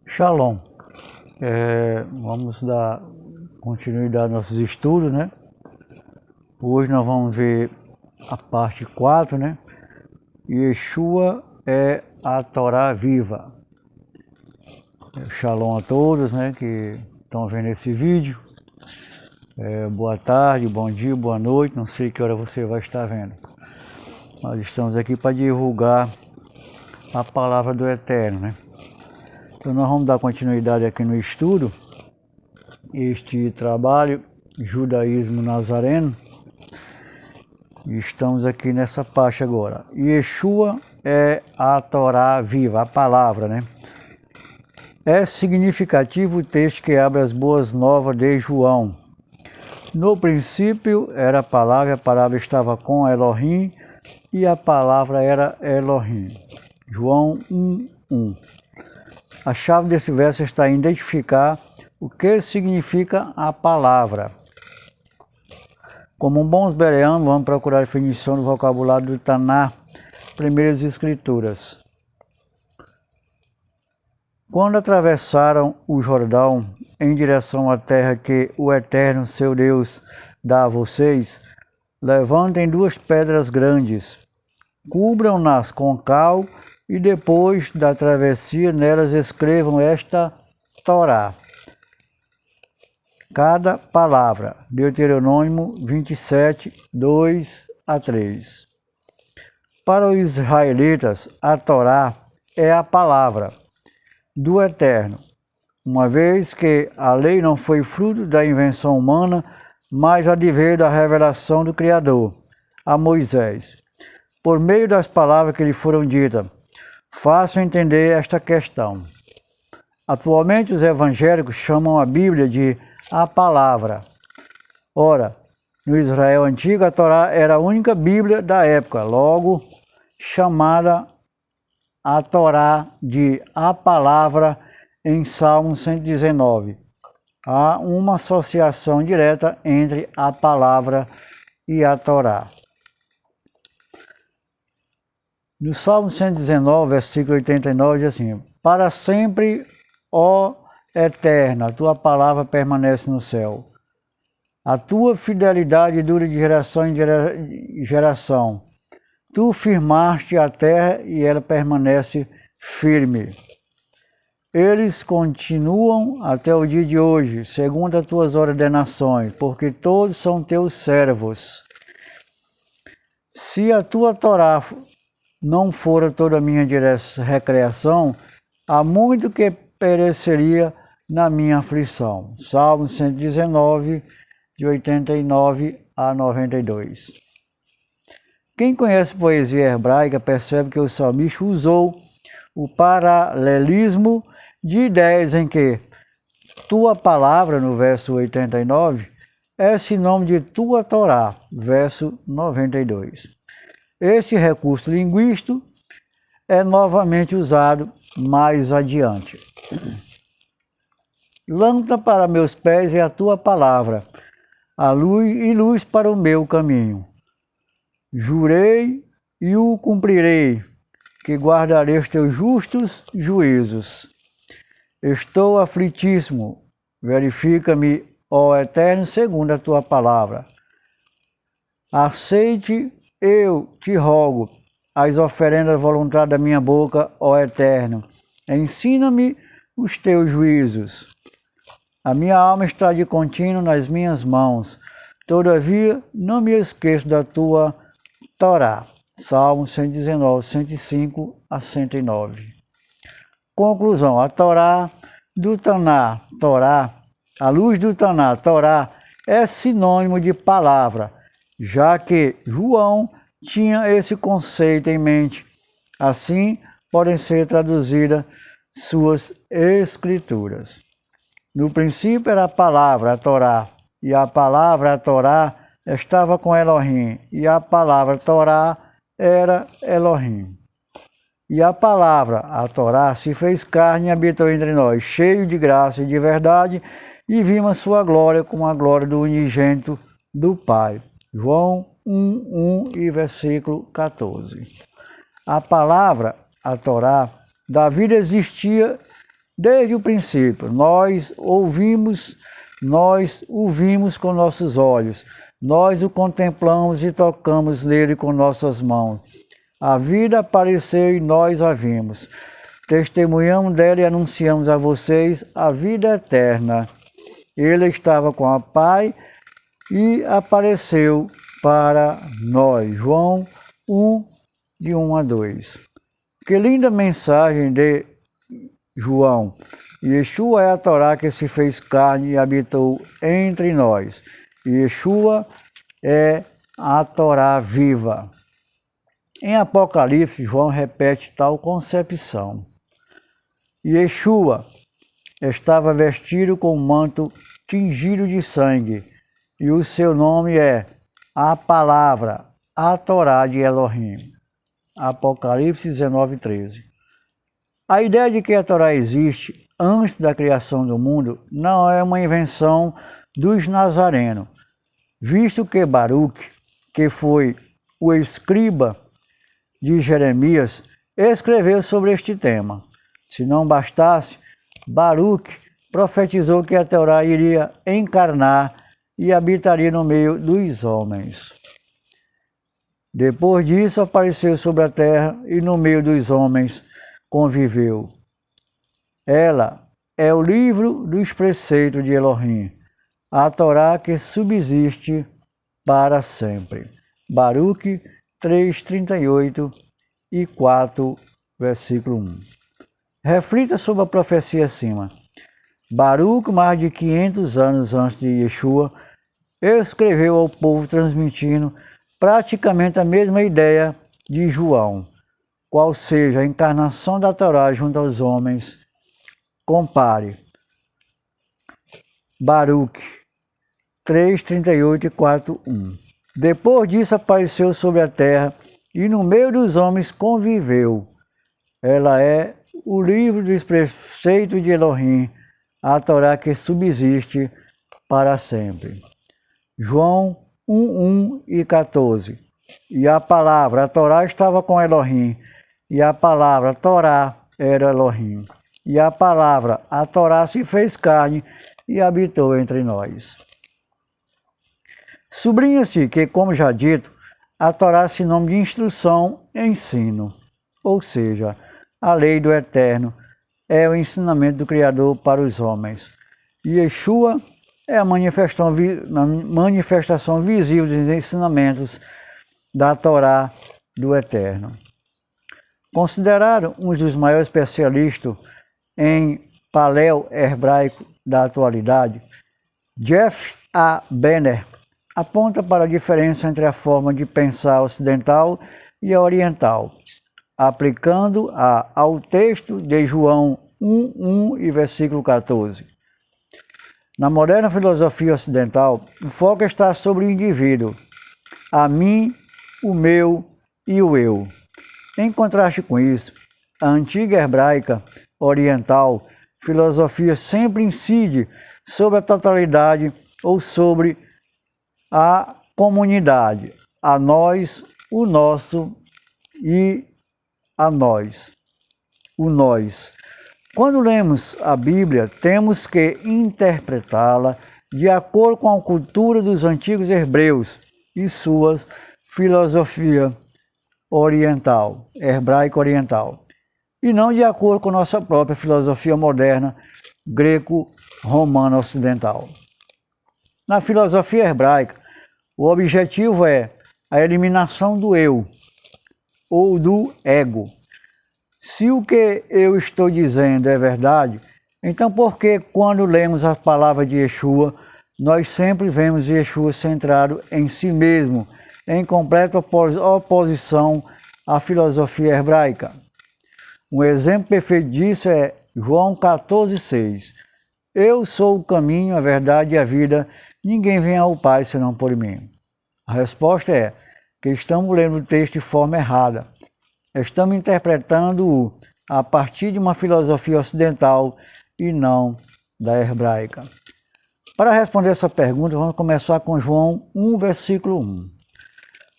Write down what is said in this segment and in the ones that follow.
Shalom. Vamos dar continuidade aos nossos estudos, né? Hoje nós vamos ver a parte 4, né? Yeshua é a Torá viva. Shalom a todos, né, que estão vendo esse vídeo. Boa tarde, bom dia, boa noite, não sei que hora você vai estar vendo. Nós estamos aqui para divulgar a palavra do Eterno, né? Então nós vamos dar continuidade aqui no estudo, este trabalho, Judaísmo Nazareno. Estamos aqui nessa parte agora. Yeshua é a Torá viva, a palavra, né? É significativo o texto que abre as boas novas de João. No princípio era a palavra estava com Elohim e a palavra era Elohim. João 1:1. A chave desse verso está em identificar o que significa a palavra. Como bons bereanos, vamos procurar a definição do vocabulário do Taná, primeiras escrituras. Quando atravessaram o Jordão em direção à terra que o Eterno, seu Deus, dá a vocês, levantem 2 pedras grandes, cubram-nas com cal e depois da travessia nelas escrevam esta Torá. Cada palavra. Deuteronômio 27, 2-3. Para os israelitas, a Torá é a palavra do Eterno, uma vez que a lei não foi fruto da invenção humana, mas adveio da revelação do Criador a Moisés, por meio das palavras que lhe foram ditas. Fácil entender esta questão. Atualmente os evangélicos chamam a Bíblia de a palavra. Ora, no Israel antigo a Torá era a única Bíblia da época, logo chamada a Torá de a palavra em Salmo 119. Há uma associação direta entre a palavra e a Torá. No Salmo 119, versículo 89, diz assim: Para sempre, ó Eterna, a tua palavra permanece no céu. A tua fidelidade dura de geração em geração. Tu firmaste a terra e ela permanece firme. Eles continuam até o dia de hoje, segundo as tuas ordenações, porque todos são teus servos. Se a tua Torá não fora toda a minha recreação, há muito que pereceria na minha aflição. Salmo 119, de 89-92. Quem conhece poesia hebraica percebe que o salmista usou o paralelismo de ideias em que tua palavra, no verso 89, é sinônimo de tua Torá, verso 92. Este recurso linguístico é novamente usado mais adiante. Lâmpada para meus pés é a tua palavra, a luz e luz para o meu caminho. Jurei e o cumprirei, que guardarei os teus justos juízos. Estou aflitíssimo, verifica-me, ó Eterno, segundo a tua palavra. Aceite, eu te rogo, as oferendas voluntárias da minha boca, ó Eterno. Ensina-me os teus juízos. A minha alma está de contínuo nas minhas mãos, todavia não me esqueço da tua Torá. Salmo 119, 105-109. Conclusão: a Torá do Taná, Torá, a luz do Taná, Torá, é sinônimo de palavra, já que João tinha esse conceito em mente. Assim, podem ser traduzidas suas escrituras. No princípio era a palavra, a Torá, e a palavra, a Torá, estava com Elohim, e a palavra Torá era Elohim. E a palavra, a Torá, se fez carne e habitou entre nós, cheio de graça e de verdade, e vimos sua glória como a glória do unigênito do Pai. João 1:1 e versículo 14. A palavra, a Torá, da vida existia desde o princípio. Nós o vimos com nossos olhos, nós o contemplamos e tocamos nele com nossas mãos. A vida apareceu e nós a vimos. Testemunhamos dela e anunciamos a vocês a vida eterna. Ele estava com o Pai e apareceu para nós. João 1, de 1 a 2. Que linda mensagem de João. Yeshua é a Torá que se fez carne e habitou entre nós. Yeshua é a Torá viva. Em Apocalipse, João repete tal concepção. Yeshua estava vestido com um manto tingido de sangue, e o seu nome é a Palavra, a Torá de Elohim. Apocalipse 19:13. A ideia de que a Torá existe antes da criação do mundo não é uma invenção dos nazarenos, visto que Baruque, que foi o escriba de Jeremias, escreveu sobre este tema. Se não bastasse, Baruque profetizou que a Torá iria encarnar e habitaria no meio dos homens. Depois disso, apareceu sobre a terra e no meio dos homens conviveu. Ela é o livro dos preceitos de Elohim, a Torá que subsiste para sempre. Baruque 3:38 e 4, versículo 1. Reflita sobre a profecia acima. Baruque, mais de 500 anos antes de Yeshua, escreveu ao povo transmitindo praticamente a mesma ideia de João, qual seja a encarnação da Torá junto aos homens. Compare. Baruque 3:38 e 4:1. Depois disso apareceu sobre a terra e no meio dos homens conviveu. Ela é o livro dos preceitos de Elohim, a Torá que subsiste para sempre. João 1:1 e 14. E a palavra, a Torá estava com Elohim, e a palavra, a Torá, era Elohim. E a palavra, a Torá, se fez carne e habitou entre nós. Sublinha-se que, como já dito, a Torá é sinônimo de instrução e ensino, ou seja, a lei do Eterno é o ensinamento do Criador para os homens. Yeshua é a manifestação visível dos ensinamentos da Torá do Eterno. Considerado um dos maiores especialistas em paleo-hebraico da atualidade, Jeff A. Benner aponta para a diferença entre a forma de pensar ocidental e a oriental, aplicando-a ao texto de João 1:1 e versículo 14. Na moderna filosofia ocidental, o foco está sobre o indivíduo, a mim, o meu e o eu. Em contraste com isso, a antiga hebraica oriental, filosofia sempre incide sobre a totalidade ou sobre a comunidade, a nós, o nosso e a nós, o nós. Quando lemos a Bíblia, temos que interpretá-la de acordo com a cultura dos antigos hebreus e sua filosofia oriental, hebraica oriental, e não de acordo com nossa própria filosofia moderna greco-romana ocidental. Na filosofia hebraica, o objetivo é a eliminação do eu ou do ego. Se o que eu estou dizendo é verdade, então por que quando lemos a palavra de Yeshua, nós sempre vemos Yeshua centrado em si mesmo, em completa oposição à filosofia hebraica? Um exemplo perfeito disso é João 14:6. Eu sou o caminho, a verdade e a vida, ninguém vem ao Pai senão por mim. A resposta é que estamos lendo o texto de forma errada. Estamos interpretando-o a partir de uma filosofia ocidental e não da hebraica. Para responder essa pergunta, vamos começar com João 1, versículo 1.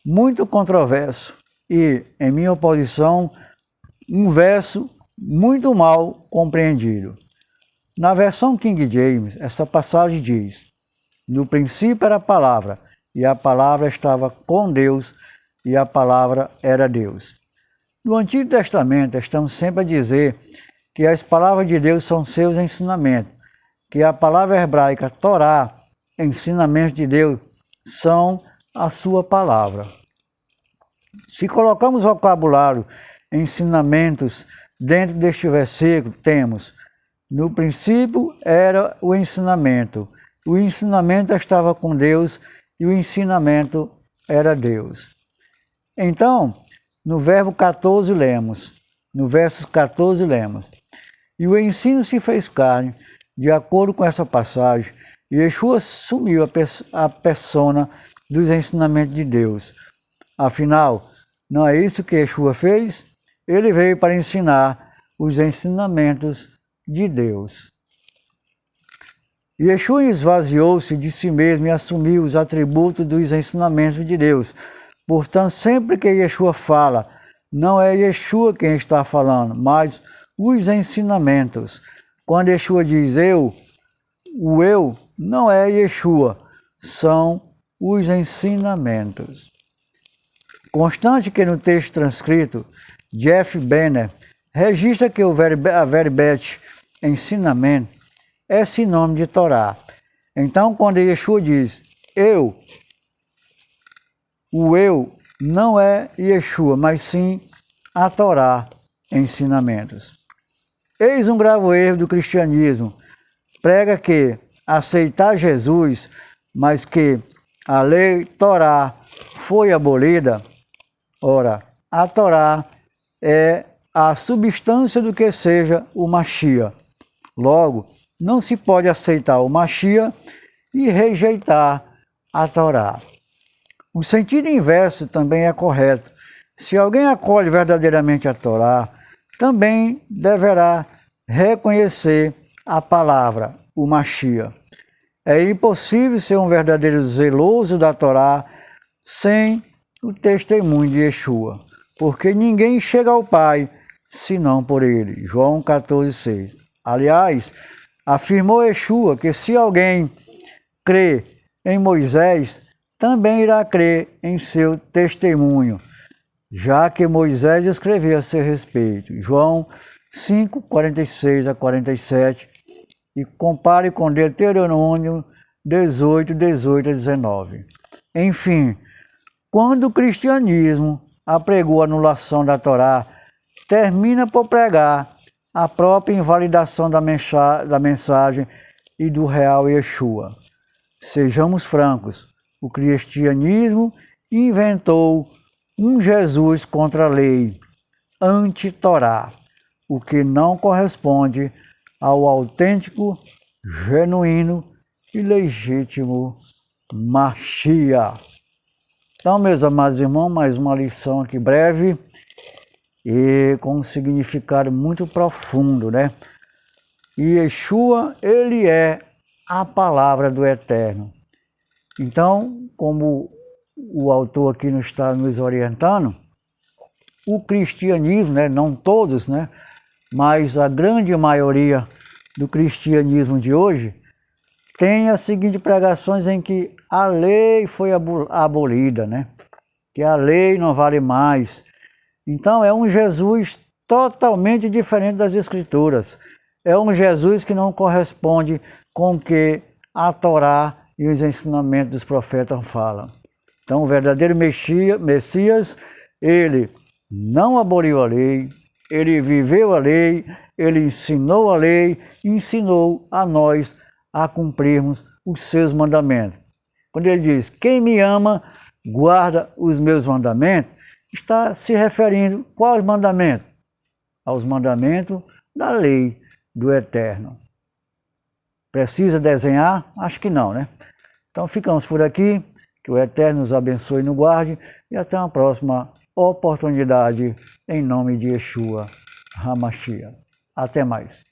Muito controverso e, em minha oposição, um verso muito mal compreendido. Na versão King James, essa passagem diz: no princípio era a palavra, e a palavra estava com Deus, e a palavra era Deus. No Antigo Testamento, estamos sempre a dizer que as palavras de Deus são seus ensinamentos, que a palavra hebraica Torá, ensinamentos de Deus, são a sua palavra. Se colocamos o vocabulário ensinamentos dentro deste versículo, temos: no princípio era o ensinamento estava com Deus e o ensinamento era Deus. Então, no verso 14 lemos, e o ensino se fez carne. De acordo com essa passagem, Yeshua assumiu a persona dos ensinamentos de Deus. Afinal, não é isso que Yeshua fez? Ele veio para ensinar os ensinamentos de Deus. Yeshua esvaziou-se de si mesmo e assumiu os atributos dos ensinamentos de Deus. Portanto, sempre que Yeshua fala, não é Yeshua quem está falando, mas os ensinamentos. Quando Yeshua diz eu, o eu não é Yeshua, são os ensinamentos. Constante que no texto transcrito, Jeff Benner registra que a verbete ensinamento é sinônimo de Torá. Então, quando Yeshua diz eu, o eu não é Yeshua, mas sim a Torá, ensinamentos. Eis um grave erro do cristianismo. Prega que aceitar Jesus, mas que a lei Torá foi abolida. Ora, a Torá é a substância do que seja o Mashiach. Logo, não se pode aceitar o Mashiach e rejeitar a Torá. O sentido inverso também é correto. Se alguém acolhe verdadeiramente a Torá, também deverá reconhecer a palavra, o Mashiach. É impossível ser um verdadeiro zeloso da Torá sem o testemunho de Yeshua, porque ninguém chega ao Pai senão por ele. João 14,6. Aliás, afirmou Yeshua que se alguém crê em Moisés, também irá crer em seu testemunho, já que Moisés escreveu a seu respeito. João 5, 46 a 47, e compare com Deuteronômio 18, 18 a 19. Enfim, quando o cristianismo apregou a anulação da Torá, termina por pregar a própria invalidação da mensagem e do real Yeshua. Sejamos francos, o cristianismo inventou um Jesus contra a lei, anti-Torá, o que não corresponde ao autêntico, genuíno e legítimo Mashiach. Então, meus amados irmãos, mais uma lição aqui breve e com um significado muito profundo, né? E Yeshua, ele é a palavra do Eterno. Então, como o autor aqui nos está nos orientando, o cristianismo, né, não todos, né, mas a grande maioria do cristianismo de hoje tem as seguintes pregações em que a lei foi abolida, né, que a lei não vale mais. Então é um Jesus totalmente diferente das Escrituras. É um Jesus que não corresponde com o que a Torá e os ensinamentos dos profetas falam. Então o verdadeiro Messias, ele não aboliu a lei, ele viveu a lei, ele ensinou a lei, ensinou a nós a cumprirmos os seus mandamentos. Quando ele diz, quem me ama, guarda os meus mandamentos, está se referindo quais mandamentos? Aos mandamentos da lei do Eterno. Precisa desenhar? Acho que não, né? Então ficamos por aqui, que o Eterno nos abençoe e nos guarde, e até uma próxima oportunidade, em nome de Yeshua HaMashiach. Até mais.